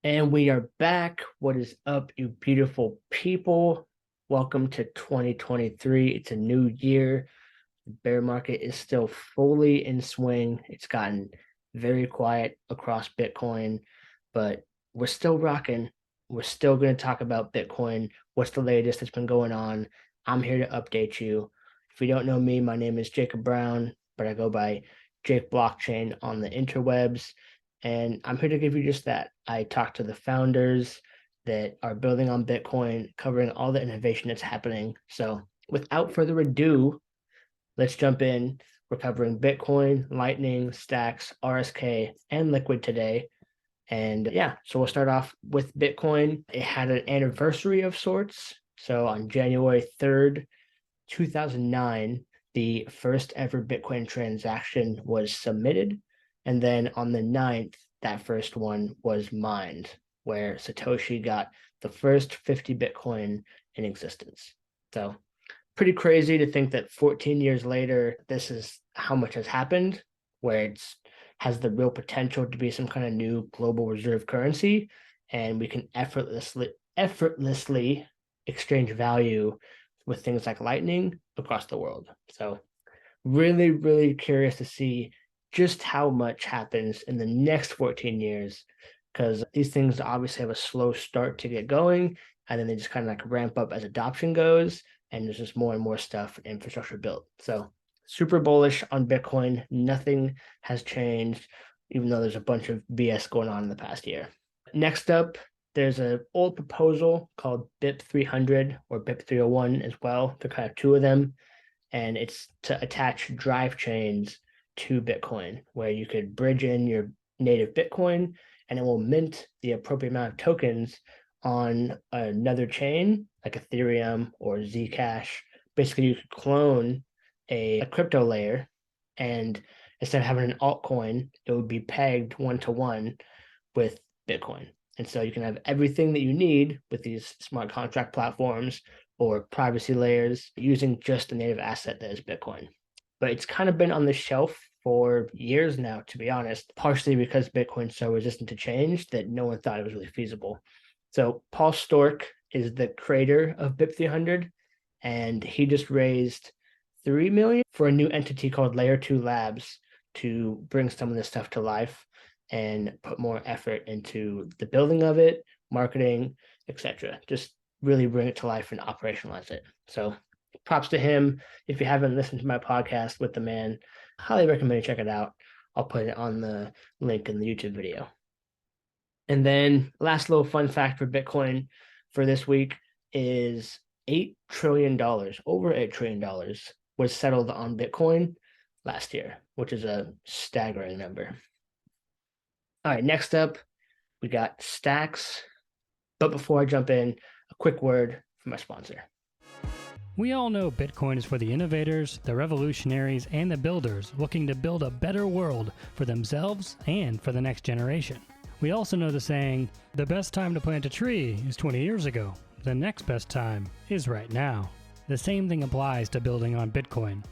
And we are back. What is up, you beautiful people? Welcome to 2023. It's a new year. The bear market is still fully in swing. It's gotten very quiet across Bitcoin, but we're still rocking. We're still going to talk about Bitcoin. What's the latest that's been going on? I'm here to update you. If you don't know me, my name is Jacob Brown, but I go by Jake Blockchain on the interwebs. And I'm here to give you just that. I talk to the founders that are building on Bitcoin, covering all the innovation that's happening. So without further ado, let's jump in. We're covering Bitcoin, Lightning, Stacks, RSK, and Liquid today. And yeah, so we'll start off with Bitcoin. It had an anniversary of sorts. So on January 3rd, 2009, the first ever Bitcoin transaction was submitted. And then on the 9th, that first one was mined, where Satoshi got the first 50 Bitcoin in existence. So pretty crazy to think that 14 years later, this is how much has happened, where it's has the real potential to be some kind of new global reserve currency, and we can effortlessly exchange value with things like Lightning across the world. So really, really curious to see just how much happens in the next 14 years, because these things obviously have a slow start to get going, and then they just kind of like ramp up as adoption goes, and there's just more and more stuff and infrastructure built. So super bullish on Bitcoin. Nothing has changed, even though there's a bunch of BS going on in the past year. Next up, there's an old proposal called BIP 300 or BIP 301 as well. There are kind of two of them, and it's to attach drive chains to Bitcoin, where you could bridge in your native Bitcoin and it will mint the appropriate amount of tokens on another chain like Ethereum or Zcash. Basically, you could clone a crypto layer, and instead of having an altcoin, it would be pegged 1-to-1 with Bitcoin. And so you can have everything that you need with these smart contract platforms or privacy layers using just the native asset that is Bitcoin. But it's kind of been on the shelf for years now, to be honest, partially because Bitcoin's so resistant to change that no one thought it was really feasible. So Paul Stork is the creator of BIP 300, and he just raised 3 million for a new entity called Layer 2 Labs to bring some of this stuff to life and put more effort into the building of it, marketing, etc. Just really bring it to life and operationalize it. So props to him. If you haven't listened to my podcast with the man, highly recommend you check it out. I'll put it on the link in the YouTube video. And then last little fun fact for Bitcoin for this week is $8 trillion, over $8 trillion was settled on Bitcoin last year, which is a staggering number. All right, next up, we got Stacks. But before I jump in, a quick word from my sponsor. We all know Bitcoin is for the innovators, the revolutionaries, and the builders looking to build a better world for themselves and for the next generation. We also know the saying, the best time to plant a tree is 20 years ago. The next best time is right now. The same thing applies to building on Bitcoin.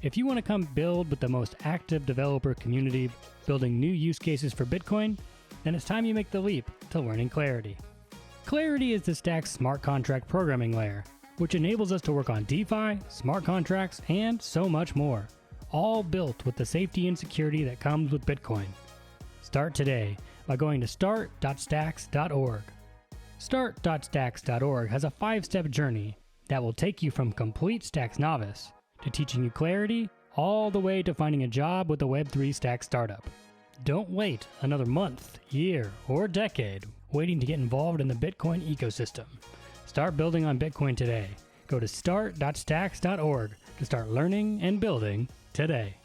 If you want to come build with the most active developer community building new use cases for Bitcoin, then it's time you make the leap to learning Clarity. Clarity is the Stacks smart contract programming layer, which enables us to work on DeFi, smart contracts, and so much more, all built with the safety and security that comes with Bitcoin. Start today by going to start.stacks.org. Start.stacks.org has a 5-step journey that will take you from complete Stacks novice to teaching you Clarity all the way to finding a job with a Web3 Stacks startup. Don't wait another month, year, or decade waiting to get involved in the Bitcoin ecosystem. Start building on Bitcoin today. Go to start.stacks.org to start learning and building today.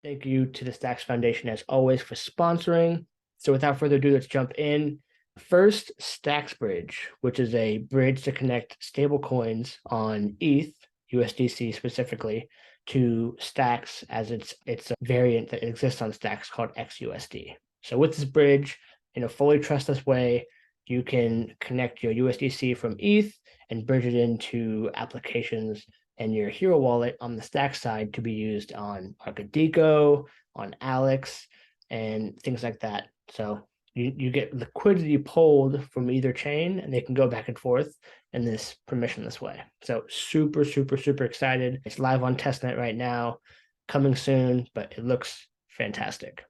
Thank you to the Stacks Foundation, as always, for sponsoring. So without further ado, let's jump in. First, Stacks Bridge, which is a bridge to connect stablecoins on ETH, USDC specifically, to Stacks, as it's a variant that exists on Stacks called XUSD. So with this bridge, in a fully trustless way, you can connect your USDC from ETH and bridge it into applications and your Hero wallet on the Stacks side to be used on Arcadico, on Alex, and things like that. So You get liquidity pulled from either chain, and they can go back and forth in this permissionless way. So super, super, super excited. It's live on testnet right now, coming soon, but it looks fantastic.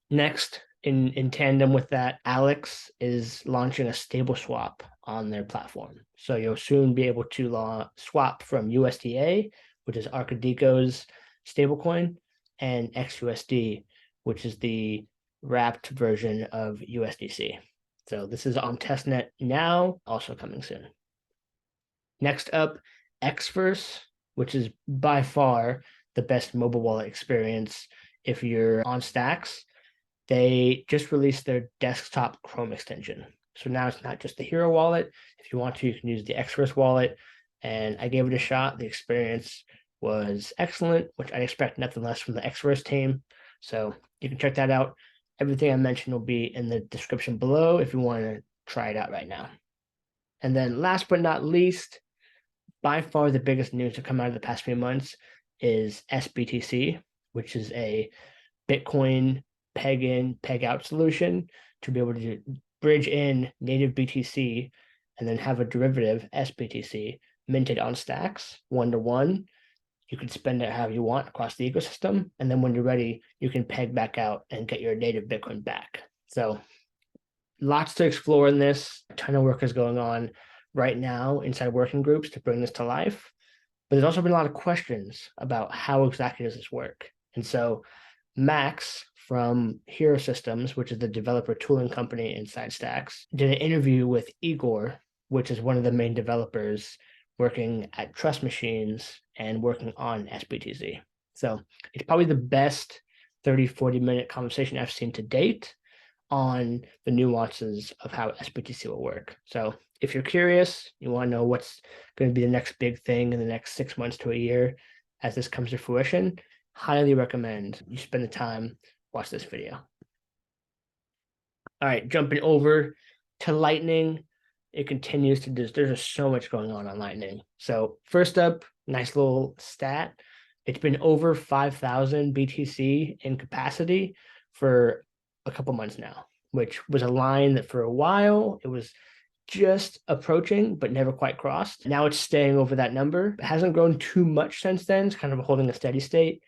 Next, in tandem with that, Alex is launching a stable swap on their platform. So you'll soon be able to swap from USDA, which is Arcadico's stablecoin, and XUSD, which is the wrapped version of USDC. So this is on testnet now, also coming soon. Next up, Xverse, which is by far the best mobile wallet experience if you're on Stacks. They just released their desktop Chrome extension. So now it's not just the Hero wallet. If you want to, you can use the Xverse wallet. And I gave it a shot. The experience was excellent, which I expect nothing less from the Xverse team. So you can check that out. Everything I mentioned will be in the description below if you want to try it out right now. And then last but not least, by far the biggest news to come out of the past few months is SBTC, which is a Bitcoin peg in, peg out solution to be able to bridge in native BTC and then have a derivative SBTC minted on Stacks 1-to-1. You can spend it however you want across the ecosystem. And then when you're ready, you can peg back out and get your native Bitcoin back. So lots to explore in this. A ton of work is going on right now inside working groups to bring this to life. But there's also been a lot of questions about how exactly does this work. And so Max from Hero Systems, which is the developer tooling company inside Stacks, did an interview with Igor, which is one of the main developers working at Trust Machines and working on SBTC. So it's probably the best 30-40 minute conversation I've seen to date on the nuances of how SBTC will work. So if you're curious, you want to know what's going to be the next big thing in the next 6 months to a year as this comes to fruition, highly recommend you spend the time, watch this video. All right, jumping over to Lightning. It continues to do, there's just so much going on Lightning. So first up, nice little stat. It's been over 5,000 BTC in capacity for a couple months now, which was a line that for a while it was just approaching, but never quite crossed. Now it's staying over that number. It hasn't grown too much since then. It's kind of holding a steady state,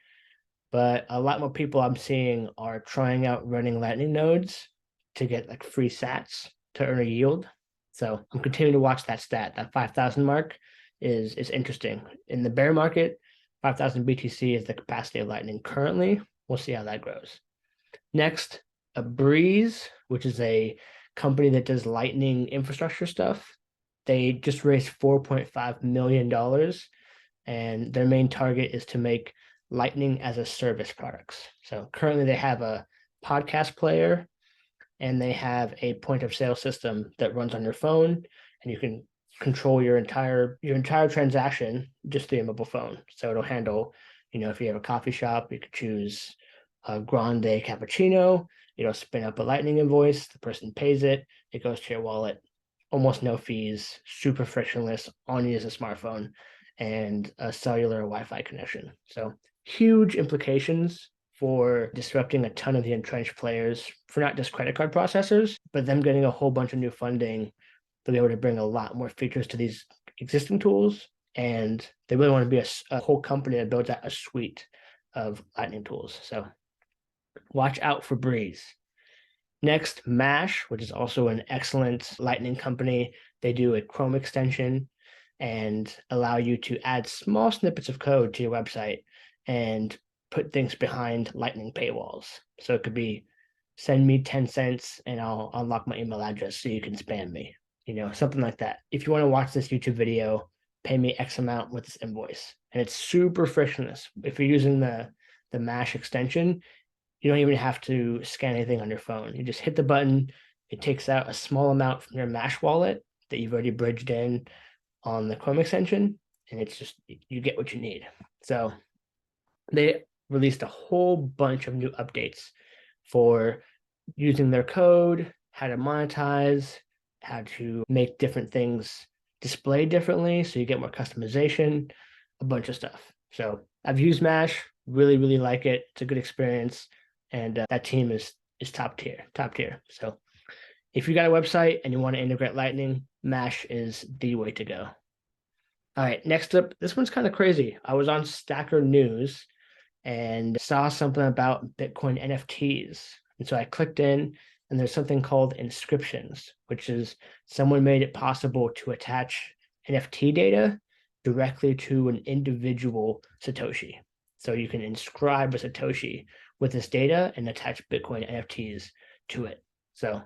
but a lot more people I'm seeing are trying out running Lightning nodes to get like free sats to earn a yield. So I'm continuing to watch that stat. That 5,000 mark is interesting. In the bear market, 5,000 BTC is the capacity of Lightning currently. We'll see how that grows. Next, a Breeze, which is a company that does Lightning infrastructure stuff. They just raised $4.5 million, and their main target is to make Lightning as a service products. So currently they have a podcast player and they have a point of sale system that runs on your phone, and you can control your entire transaction just through your mobile phone. So it'll handle, if you have a coffee shop, you could choose a grande cappuccino. It'll spin up a Lightning invoice. The person pays it. It goes to your wallet. Almost no fees. Super frictionless. All you need is a smartphone and a cellular Wi-Fi connection. So huge implications for disrupting a ton of the entrenched players for not just credit card processors, but them getting a whole bunch of new funding to be able to bring a lot more features to these existing tools. And they really want to be a whole company that builds out a suite of Lightning tools. So watch out for Breeze. Next, Mash, which is also an excellent Lightning company. They do a Chrome extension and allow you to add small snippets of code to your website and put things behind Lightning paywalls. So it could be send me 10 cents and I'll unlock my email address so you can spam me, something like that. If you want to watch this YouTube video, pay me X amount with this invoice. And it's super frictionless. If you're using the Mash extension, you don't even have to scan anything on your phone. You just hit the button. It takes out a small amount from your Mash wallet that you've already bridged in on the Chrome extension, and it's just, you get what you need. So they released a whole bunch of new updates for using their code, how to monetize, how to make different things display differently so you get more customization, a bunch of stuff. So I've used Mash, really, really like it. It's a good experience. And that team is is top tier. So if you got a website and you want to integrate Lightning, Mesh is the way to go. All right, next up, this one's kind of crazy. I was on Stacker News and saw something about Bitcoin NFTs. And so I clicked in, and there's something called inscriptions, which is someone made it possible to attach NFT data directly to an individual Satoshi. So you can inscribe a Satoshi with this data and attach Bitcoin NFTs to it. So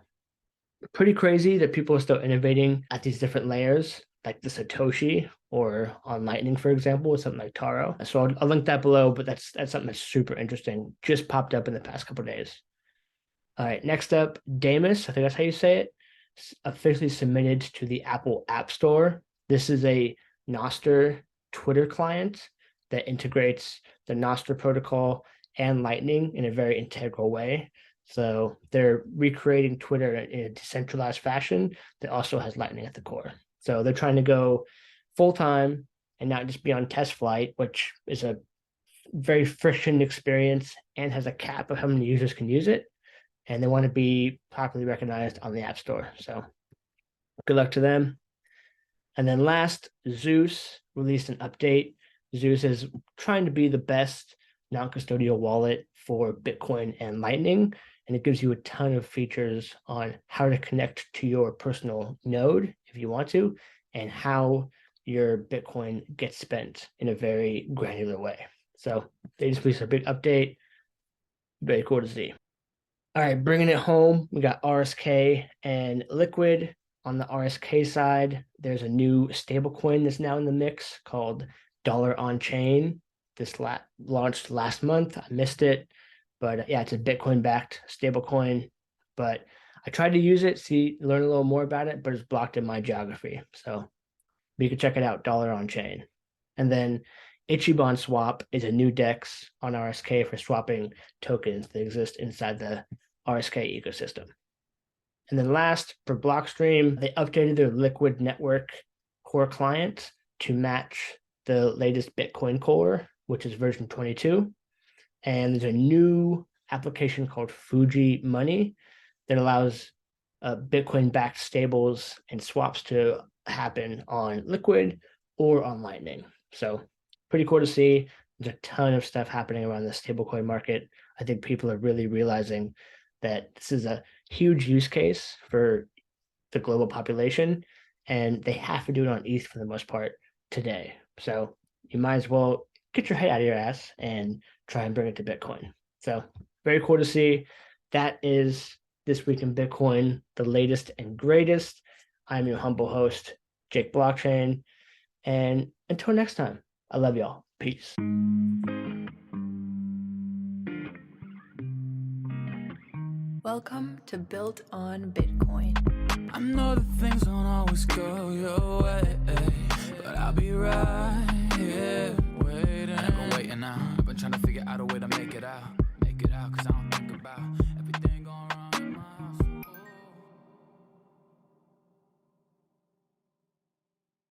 pretty crazy that people are still innovating at these different layers, like the Satoshi, or on Lightning, for example, with something like Taro. So I'll link that below, but that's something that's super interesting. Just popped up in the past couple of days. All right, next up, Damus, I think that's how you say it, officially submitted to the Apple App Store. This is a Nostr Twitter client that integrates the Nostr protocol and Lightning in a very integral way. So they're recreating Twitter in a decentralized fashion that also has Lightning at the core. So they're trying to go full-time and not just be on test flight, which is a very friction experience and has a cap of how many users can use it. And they want to be properly recognized on the App Store. So good luck to them. And then last, Zeus released an update. Zeus is trying to be the best non-custodial wallet for Bitcoin and Lightning, and it gives you a ton of features on how to connect to your personal node if you want to, and how your Bitcoin gets spent in a very granular way. So they just released a big update. Very cool to see. All right, bringing it home, we got RSK and Liquid. On the RSK side, there's a new stablecoin that's now in the mix called Dollar on Chain. This launched last month. I missed it, but yeah, it's a Bitcoin-backed stablecoin. But I tried to use it, learn a little more about it, but it's blocked in my geography. So you can check it out, Dollar on Chain. And then Ichiban Swap is a new DEX on RSK for swapping tokens that exist inside the RSK ecosystem. And then last, for Blockstream, they updated their Liquid Network core client to match the latest Bitcoin core, which is version 22. And there's a new application called Fuji Money that allows Bitcoin-backed stables and swaps to happen on Liquid or on Lightning. So pretty cool to see. There's a ton of stuff happening around the stablecoin market. I think people are really realizing that this is a huge use case for the global population, and they have to do it on ETH for the most part today. So you might as well get your head out of your ass and try and bring it to Bitcoin. So very cool to see. That is This Week in Bitcoin, the latest and greatest. I'm your humble host, Jake Blockchain. And until next time, I love y'all. Peace. Welcome to Built on Bitcoin. I know that things don't always go your way, but I'll be right here waiting. I've been waiting now. I've been trying to figure out a way to make it out, 'cause I don't